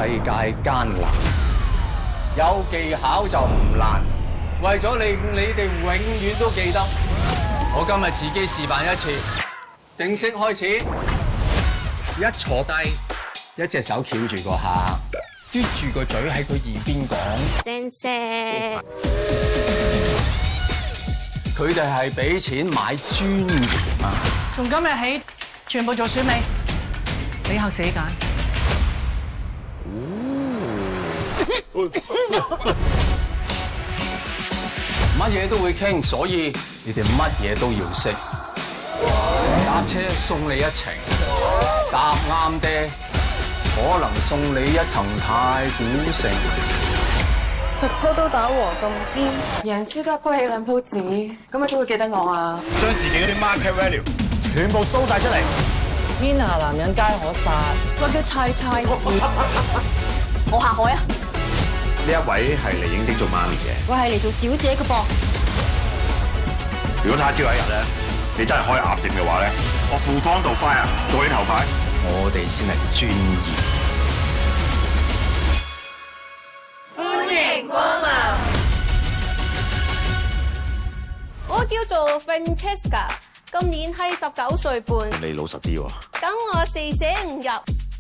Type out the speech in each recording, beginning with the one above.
世界艱難，有技巧就唔難。為咗令你哋永遠都記得，我今日自己示範一次。正式開始，一坐低，一隻手翹住個下，嘟住個嘴喺佢耳邊講。先生，佢哋係俾錢買尊嚴啊！從今日起，全部做選美，你以後自己揀。乜嘢都會傾，所以你哋乜嘢都要識。搭車送你一程，搭啱爹可能送你一層太古城。直鋪都打和咁堅，贏輸都係鋪起兩鋪紙，咁你都會記得我啊！將自己嗰啲 market value 全部 show 晒出嚟。Mina 男人皆可殺，我叫菜菜子，我下海啊！呢一位係嚟應徵做媽咪嘅。我係嚟做小姐嘅噃。如果他朝有一日咧，你真係開鴨店嘅話咧，我赴湯蹈快啊，做你頭牌。我哋先係專業。歡迎光臨。我叫做 Francesca， 今年係19歲半。你老實啲喎。等我四捨五入，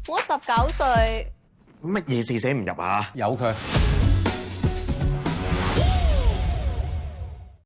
我19歲。乜嘢四捨五入啊？有佢。